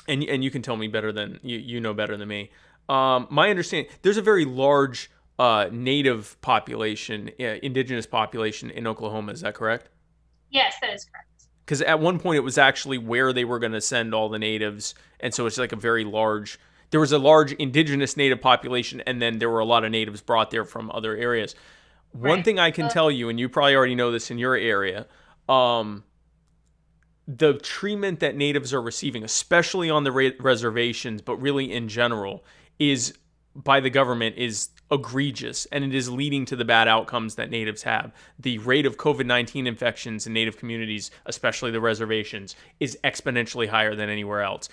and you can tell me better than, you know better than me. My understanding, there's a very large native population, indigenous population in Oklahoma. Is that correct? Yes, that is correct. Because at one point it was actually where they were going to send all the natives. And so it's like there was a large indigenous native population, and then there were a lot of natives brought there from other areas. Right. One thing I can tell you, and you probably already know this in your area, the treatment that natives are receiving, especially on the reservations, but really in general, is by the government is egregious, and it is leading to the bad outcomes that natives have. The rate of COVID-19 infections in native communities, especially the reservations, is exponentially higher than anywhere else.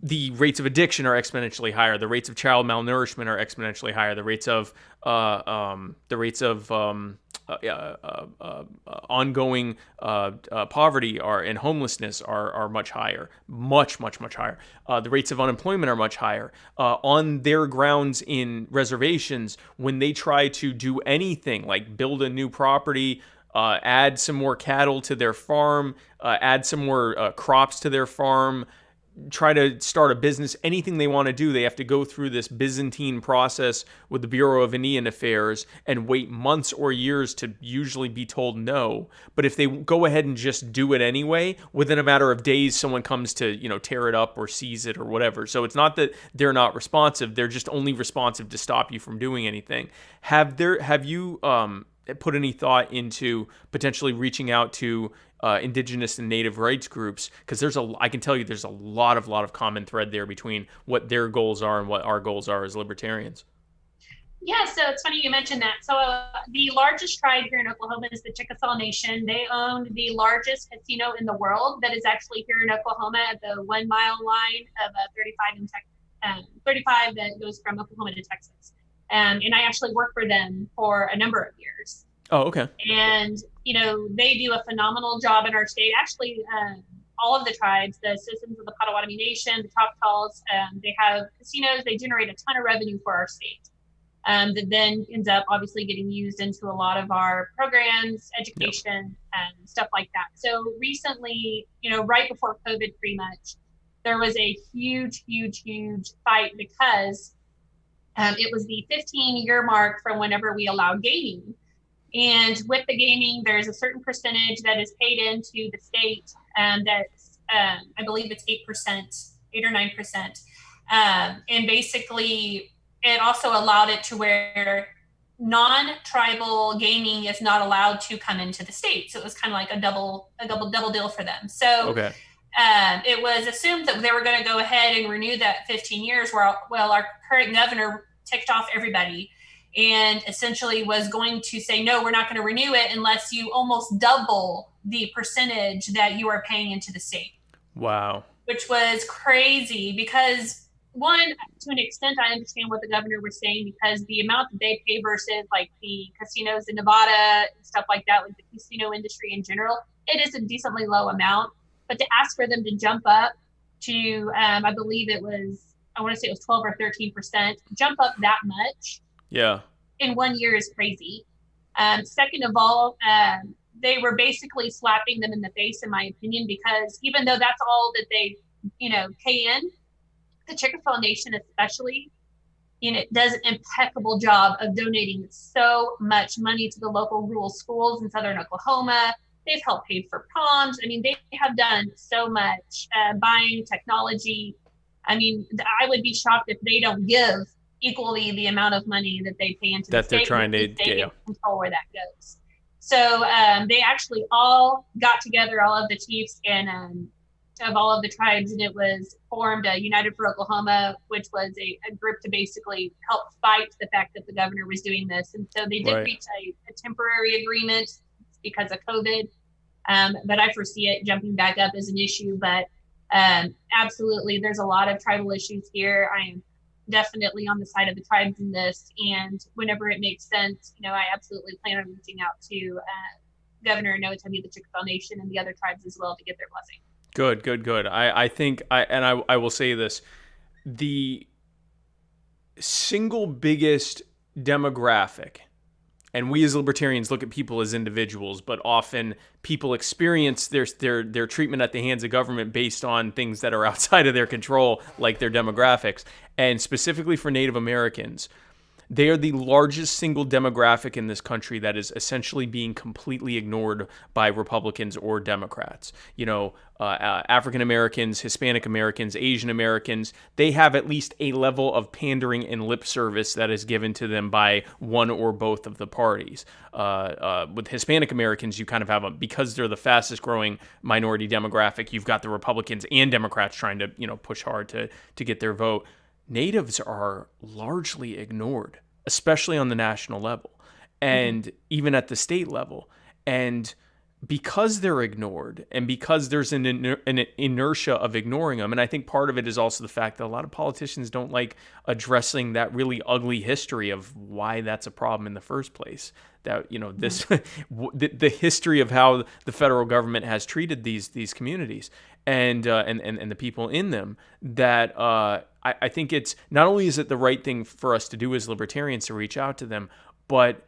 The rates of addiction are exponentially higher. The rates of child malnourishment are exponentially higher. The rates of ongoing poverty and homelessness are much higher, much higher. The rates of unemployment are much higher. On their grounds in reservations, when they try to do anything like build a new property, add some more cattle to their farm, add some more crops to their farm, try to start a business, anything they want to do, they have to go through this Byzantine process with the Bureau of Indian Affairs and wait months or years to usually be told no. But if they go ahead and just do it anyway, within a matter of days, someone comes to, tear it up or seize it or whatever. So it's not that they're not responsive. They're just only responsive to stop you from doing anything. Have you put any thought into potentially reaching out to indigenous and native rights groups? Because I can tell you there's a lot of common thread there between what their goals are and what our goals are as libertarians. Yeah, so it's funny you mentioned that. So the largest tribe here in Oklahoma is the Chickasaw Nation. They own the largest casino in the world that is actually here in Oklahoma at the 1 mile line of 35 that goes from Oklahoma to Texas. And I actually worked for them for a number of years. Oh, okay. And, they do a phenomenal job in our state. Actually, all of the tribes, the citizens of the Potawatomi Nation, the Choctaws, they have casinos. They generate a ton of revenue for our state that then ends up obviously getting used into a lot of our programs, education, and stuff like that. So recently, right before COVID pretty much, there was a huge fight because it was the 15-year mark from whenever we allowed gaming. And with the gaming, there's a certain percentage that is paid into the state, that's, I believe it's 8%, 8 or 9%. And basically, it also allowed it to where non-tribal gaming is not allowed to come into the state. So it was kind of like a double deal for them. So okay. It was assumed that they were going to go ahead and renew that 15 years. Well, our current governor ticked off everybody and essentially was going to say, no, we're not going to renew it unless you almost double the percentage that you are paying into the state. Wow. Which was crazy because, one, to an extent, I understand what the governor was saying because the amount that they pay versus like the casinos in Nevada and stuff like that, like the casino industry in general, it is a decently low amount. But to ask for them to jump up to, I believe it was 12 or 13%, jump up that much in 1 year is crazy. Second of all, they were basically slapping them in the face, in my opinion, because even though that's all that they, pay in, the Chickasaw Nation especially, does an impeccable job of donating so much money to the local rural schools in southern Oklahoma. They've helped pay for proms. I mean, they have done so much, buying technology. I mean, I would be shocked if they don't give equally the amount of money that they pay into that the they're state. trying to Control where that goes. So they actually all got together, all of the chiefs and of all of the tribes, and it was formed a United for Oklahoma, which was a group to basically help fight the fact that the governor was doing this. And so they did reach a temporary agreement because of COVID, but I foresee it jumping back up as an issue. But absolutely, there's a lot of tribal issues here. I am definitely on the side of the tribes in this, and whenever it makes sense, I absolutely plan on reaching out to Governor Natalie, the Chickasaw Nation, and the other tribes as well to get their blessing. Good. I think I will say this: the single biggest demographic, and we as libertarians look at people as individuals, but often people experience their treatment at the hands of government based on things that are outside of their control, like their demographics. And specifically for Native Americans, they are the largest single demographic in this country that is essentially being completely ignored by Republicans or Democrats. African Americans, Hispanic Americans, Asian Americans, they have at least a level of pandering and lip service that is given to them by one or both of the parties. With Hispanic Americans, you kind of have because they're the fastest growing minority demographic, you've got the Republicans and Democrats trying to, push hard to get their vote. Natives are largely ignored, especially on the national level and even at the state level. And because they're ignored and because there's an inertia of ignoring them, and I think part of it is also the fact that a lot of politicians don't like addressing that really ugly history of why that's a problem in the first place. That, this the history of how the federal government has treated these communities and the people in them, that I think it's not only is it the right thing for us to do as libertarians to reach out to them, but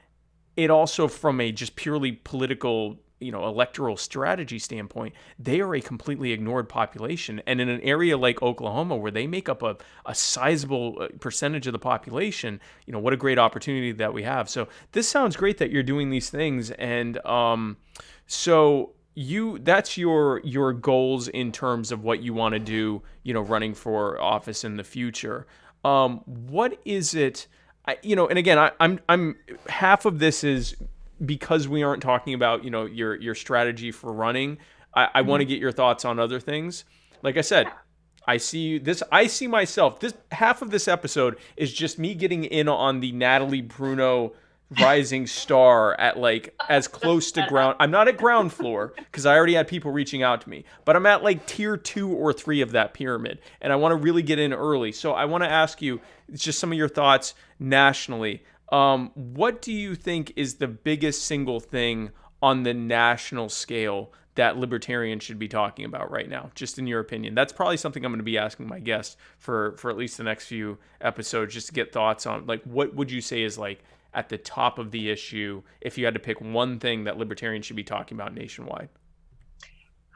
it also, from a just purely political, electoral strategy standpoint, they are a completely ignored population. And in an area like Oklahoma, where they make up a sizable percentage of the population, what a great opportunity that we have. So this sounds great that you're doing these things. And so that's your goals in terms of what you want to do, running for office in the future. What is it, and again, I'm half of this is because we aren't talking about, your strategy for running. I want to get your thoughts on other things. Like I said, I see myself, this half of this episode is just me getting in on the Natalie Bruno rising star at as close to ground. I'm not at ground floor because I already had people reaching out to me, but I'm at tier 2 or 3 of that pyramid, and I want to really get in early. So I want to ask you just some of your thoughts nationally. What do you think is the biggest single thing on the national scale that libertarians should be talking about right now, just in your opinion? That's probably something I'm going to be asking my guests for at least the next few episodes, just to get thoughts on, what would you say is at the top of the issue if you had to pick one thing that libertarians should be talking about nationwide?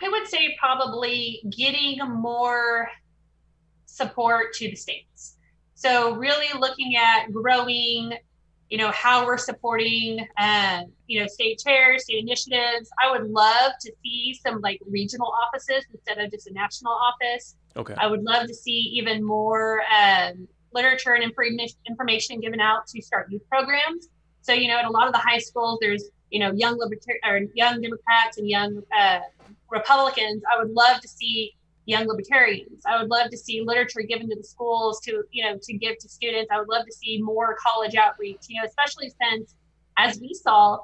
I would say probably getting more support to the states. So really looking at growing, how we're supporting, state chairs, state initiatives. I would love to see some regional offices instead of just a national office. Okay. I would love to see even more literature and information given out to start youth programs. So, at a lot of the high schools, there's, young young Democrats and young Republicans. I would love to see young libertarians. I would love to see literature given to the schools to give to students. I would love to see more college outreach, especially since, as we saw,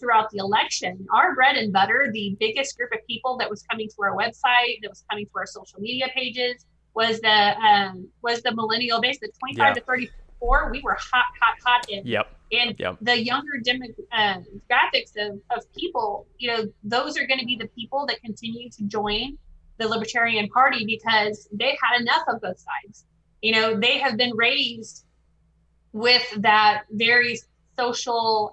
throughout the election, our bread and butter, the biggest group of people that was coming to our website, that was coming to our social media pages, was the millennial base, the 25 to 34. We were hot in. Yep. And the younger demographics of people, those are going to be the people that continue to join the Libertarian Party because they've had enough of both sides. They have been raised with that very social,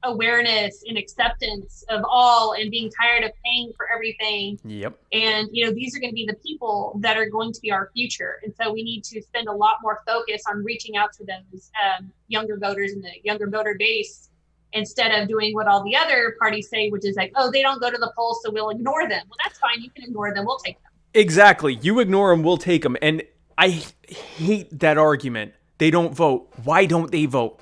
awareness and acceptance of all and being tired of paying for everything. Yep. And, these are going to be the people that are going to be our future. And so we need to spend a lot more focus on reaching out to those younger voters and the younger voter base instead of doing what all the other parties say, which is like, oh, they don't go to the polls, so we'll ignore them. Well, that's fine. You can ignore them. We'll take them. Exactly. You ignore them, we'll take them. And I hate that argument. They don't vote. Why don't they vote?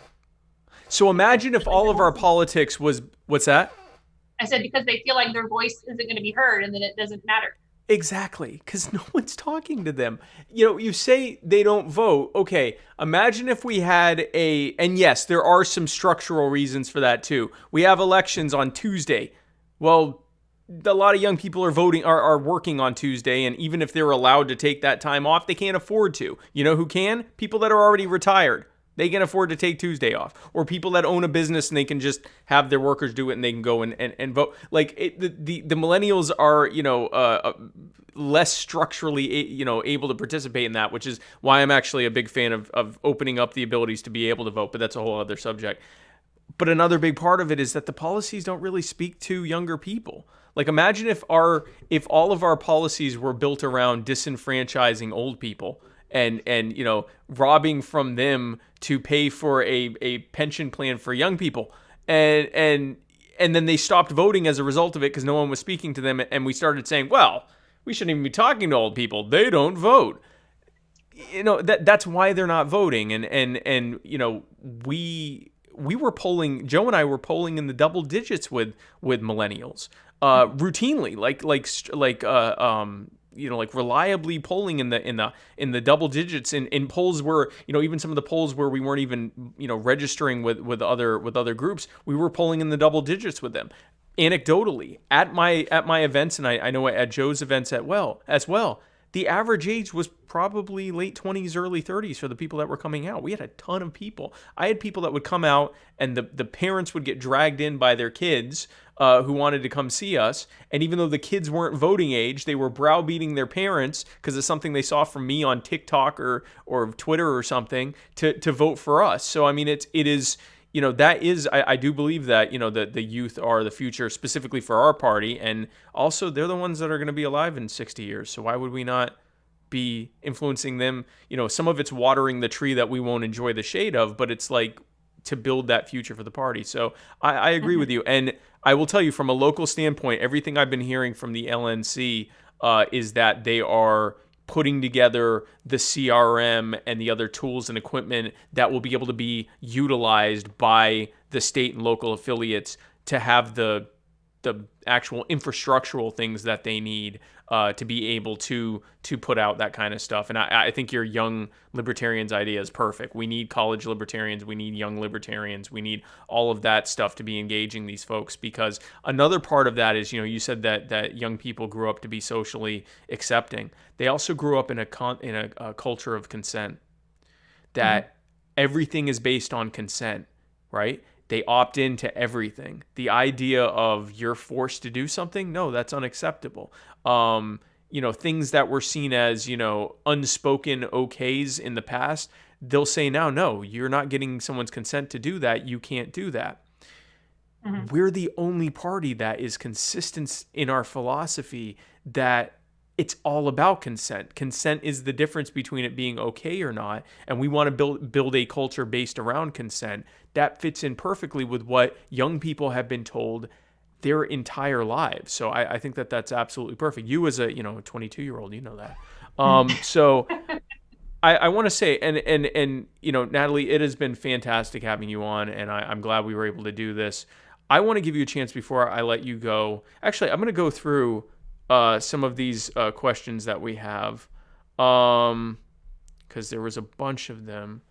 So imagine if all of our politics was, what's that? I said, because they feel like their voice isn't going to be heard and that it doesn't matter. Exactly, because no one's talking to them. You say they don't vote. Okay, imagine if we had and yes, there are some structural reasons for that too. We have elections on Tuesday. Well, a lot of young people are working on Tuesday, and even if they're allowed to take that time off, they can't afford to. You know who can? People that are already retired. They can afford to take Tuesday off. Or people that own a business and they can just have their workers do it and they can go and vote. Like the millennials are, less structurally, able to participate in that, which is why I'm actually a big fan of opening up the abilities to be able to vote. But that's a whole other subject. But another big part of it is that the policies don't really speak to younger people. Like imagine if all of our policies were built around disenfranchising old people and robbing from them to pay for a pension plan for young people, and then they stopped voting as a result of it because no one was speaking to them, and we started saying, well, we shouldn't even be talking to old people, they don't vote. That's why they're not voting, and we were polling, Joe and I were polling in the double digits with millennials routinely, like reliably polling in the double digits in polls where, even some of the polls where we weren't even, registering with other groups, we were polling in the double digits with them. Anecdotally, at my events, and I know at Joe's events as well, the average age was probably late 20s, early 30s for the people that were coming out. We had a ton of people. I had people that would come out and the parents would get dragged in by their kids who wanted to come see us. And even though the kids weren't voting age, they were browbeating their parents because it's something they saw from me on TikTok or Twitter or something to vote for us. So, I mean, it is, that is, I do believe that, the youth are the future specifically for our party. And also they're the ones that are going to be alive in 60 years. So why would we not be influencing them? Some of it's watering the tree that we won't enjoy the shade of, but it's like to build that future for the party. So I agree with you. And I will tell you from a local standpoint, everything I've been hearing from the LNC is that they are putting together the CRM and the other tools and equipment that will be able to be utilized by the state and local affiliates to have the actual infrastructural things that they need to be able to put out that kind of stuff. And I think your young libertarians idea is perfect. We need college libertarians. We need young libertarians. We need all of that stuff to be engaging these folks, because another part of that is, you said that young people grew up to be socially accepting. They also grew up in a culture of consent, that everything is based on consent, right? They opt into everything. The idea of you're forced to do something, no, that's unacceptable. Things that were seen as, unspoken okays in the past, they'll say now, no, you're not getting someone's consent to do that. You can't do that. Mm-hmm. We're the only party that is consistent in our philosophy that it's all about consent. Consent is the difference between it being okay or not. And we want to build a culture based around consent that fits in perfectly with what young people have been told their entire lives. So I think that that's absolutely perfect. You as a 22-year-old, that. So I want to say, and Natalie, it has been fantastic having you on, and I'm glad we were able to do this. I want to give you a chance before I let you go. Actually, I'm going to go through some of these questions that we have, because there was a bunch of them.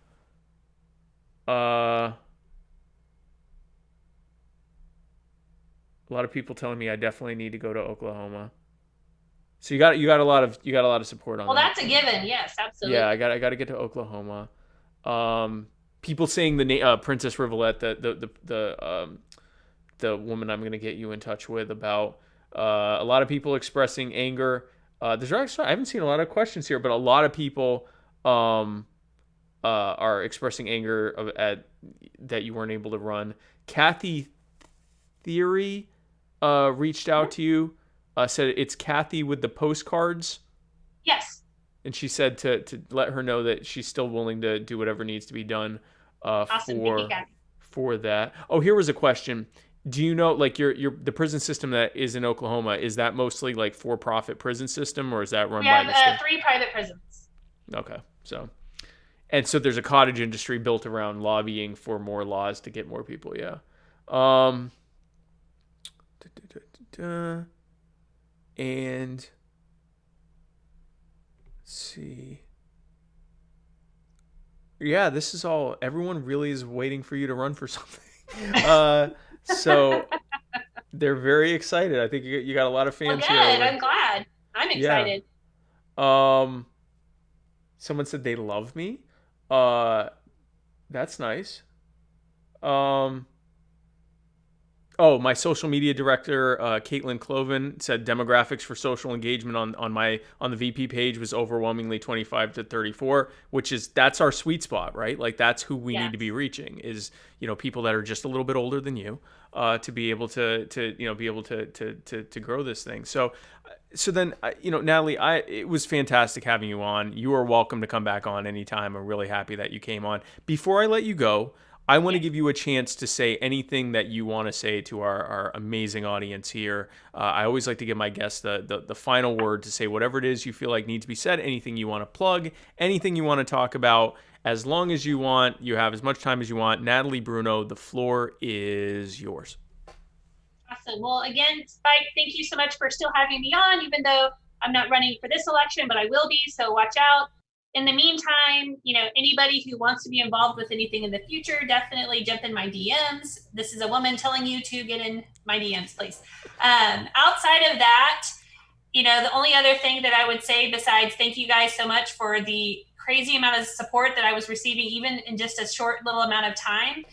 A lot of people telling me I definitely need to go to Oklahoma. So you got a lot of support on that. Well, that's a given. Yes, absolutely. Yeah, I got to get to Oklahoma. People saying the Princess Rivulet, the woman I'm going to get you in touch with about. A lot of people expressing anger. I haven't seen a lot of questions here, but a lot of people are expressing anger at that you weren't able to run. Kathy Theory reached out to you, said it's Kathy with the postcards. Yes. And she said to let her know that she's still willing to do whatever needs to be done Awesome. Thank you, Kathy. for that. Oh, here was a question. Do you know, like, the prison system that is in Oklahoma, is that mostly like for-profit prison system, or is that run by the state? We have 3 private prisons. Okay, so there's a cottage industry built around lobbying for more laws to get more people. Yeah. And let's see. Yeah, this is all. Everyone really is waiting for you to run for something. So they're very excited. I think you got a lot of fans Well, good. here. I'm glad. I'm excited. Yeah. Someone said they love me. That's nice. Oh, my social media director, Caitlin Cloven, said demographics for social engagement on the VP page was overwhelmingly 25 to 34, that's our sweet spot, right? Like, that's who we need to be reaching, is, people that are just a little bit older than you, to be able to grow this thing. So then, Natalie, it was fantastic having you on. You are welcome to come back on anytime. I'm really happy that you came on. Before I let you go, I want to give you a chance to say anything that you want to say to our amazing audience here. I always like to give my guests the final word to say whatever it is you feel like needs to be said, anything you want to plug, anything you want to talk about, as long as you want. You have as much time as you want. Natalie Bruno, the floor is yours. Awesome. Well, again, Spike, thank you so much for still having me on, even though I'm not running for this election, but I will be, so watch out. In the meantime, anybody who wants to be involved with anything in the future, definitely jump in my DMs. This is a woman telling you to get in my DMs, please. Outside of that, the only other thing that I would say, besides thank you guys so much for the crazy amount of support that I was receiving, even in just a short little amount of time,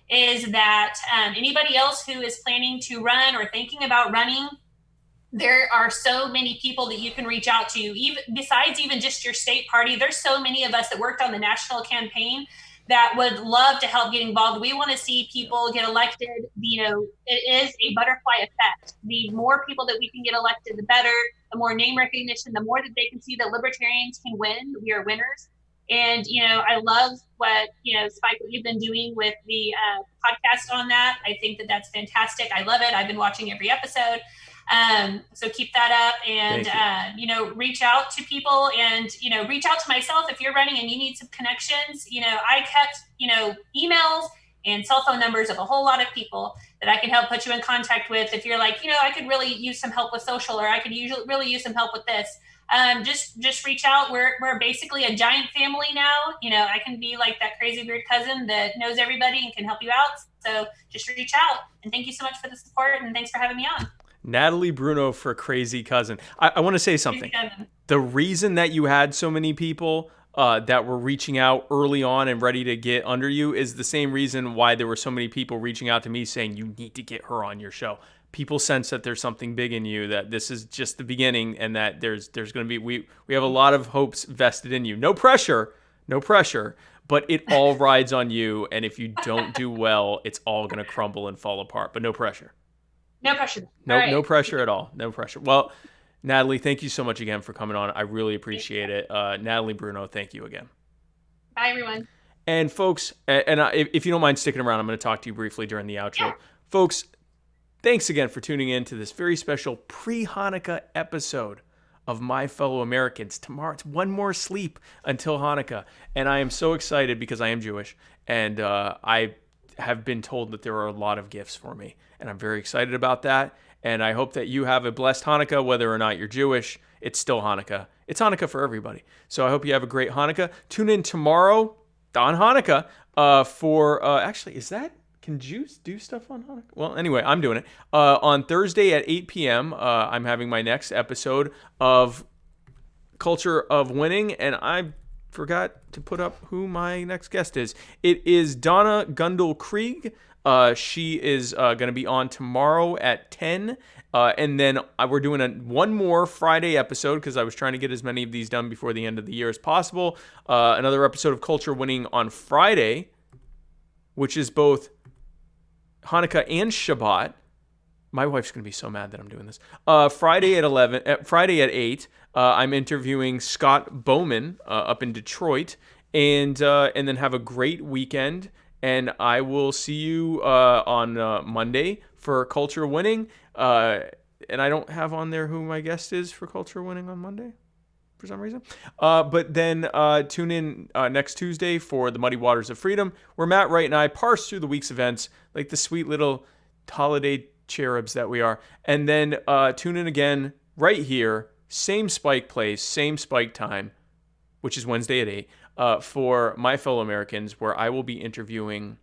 is that anybody else who is planning to run or thinking about running, there are so many people that you can reach out to, even besides even just your state party. There's so many of us that worked on the national campaign that would love to help get involved. We want to see people get elected. It is a butterfly effect. The more people that we can get elected, the better. The more name recognition, the more that they can see that libertarians can win. We are winners. And, I love what, Spike, what you've been doing with the podcast on that. I think that that's fantastic. I love it. I've been watching every episode. So keep that up, and, reach out to people, and, reach out to myself if you're running and you need some connections. I kept, emails and cell phone numbers of a whole lot of people that I can help put you in contact with. If you're like, I could really use some help with social, or I could really use some help with this. Just reach out. We're basically a giant family now. I can be like that crazy weird cousin that knows everybody and can help you out. So just reach out, and thank you so much for the support, and thanks for having me on. Natalie Bruno for Crazy Cousin. I want to say something. The reason that you had so many people that were reaching out early on and ready to get under you is the same reason why there were so many people reaching out to me saying, you need to get her on your show. People sense that there's something big in you, that this is just the beginning, and that there's going to be, we have a lot of hopes vested in you. No pressure, but it all rides on you. And if you don't do well, it's all going to crumble and fall apart, but no pressure. No pressure. No pressure at all. No pressure. Well, Natalie, thank you so much again for coming on. I really appreciate it. Natalie Bruno, thank you again. Bye, everyone. And folks, if you don't mind sticking around, I'm going to talk to you briefly during the outro. Yeah. Folks, thanks again for tuning in to this very special pre-Hanukkah episode of My Fellow Americans. Tomorrow, it's one more sleep until Hanukkah. And I am so excited because I am Jewish. And I have been told that there are a lot of gifts for me. And I'm very excited about that. And I hope that you have a blessed Hanukkah, whether or not you're Jewish. It's still Hanukkah. It's Hanukkah for everybody. So I hope you have a great Hanukkah. Tune in tomorrow on Hanukkah can Jews do stuff on Hanukkah? Well, anyway, I'm doing it. On Thursday at 8 p.m., I'm having my next episode of Culture of Winning. And I forgot to put up who my next guest is. It is Donna Gundel-Krieg. She is going to be on tomorrow at 10. And then we're doing one more Friday episode because I was trying to get as many of these done before the end of the year as possible. Another episode of Culture Winning on Friday, which is both Hanukkah and Shabbat. My wife's going to be so mad that I'm doing this. Friday at 8, I'm interviewing Scott Bowman up in Detroit, and then have a great weekend. And I will see you on Monday for Culture Winning. And I don't have on there who my guest is for Culture Winning on Monday for some reason. But then tune in next Tuesday for the Muddy Waters of Freedom, where Matt Wright and I parse through the week's events like the sweet little holiday cherubs that we are. And then tune in again right here, same Spike place, same Spike time, which is Wednesday at 8, for My Fellow Americans, where I will be interviewing.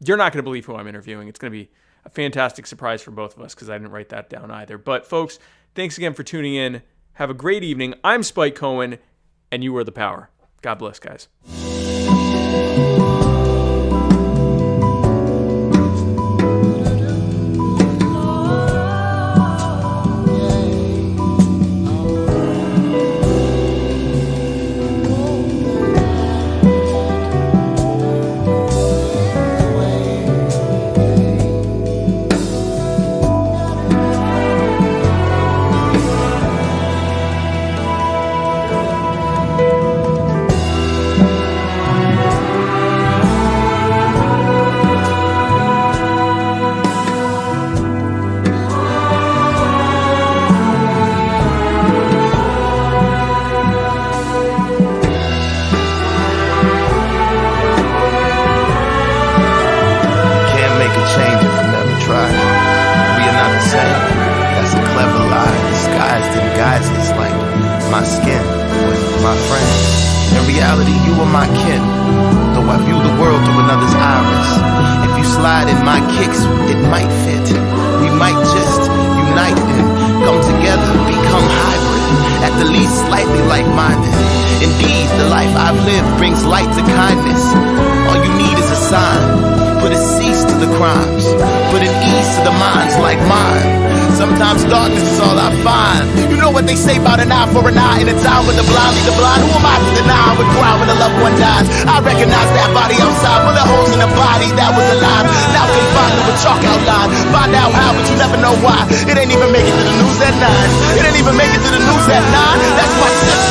You're not going to believe who I'm interviewing. It's going to be a fantastic surprise for both of us because I didn't write that down either. But folks, thanks again for tuning in. Have a great evening. I'm Spike Cohen, and you are the power. God bless, guys. They say about an eye for an eye in a time when the blind lead the blind. Who am I to deny? I would cry when a loved one dies. I recognize that body outside, bullet holes in the body that was alive. Now confined with a chalk outline. Find out how, but you never know why. It ain't even make it to the news at 9. It ain't even make it to the news at 9. That's my sister.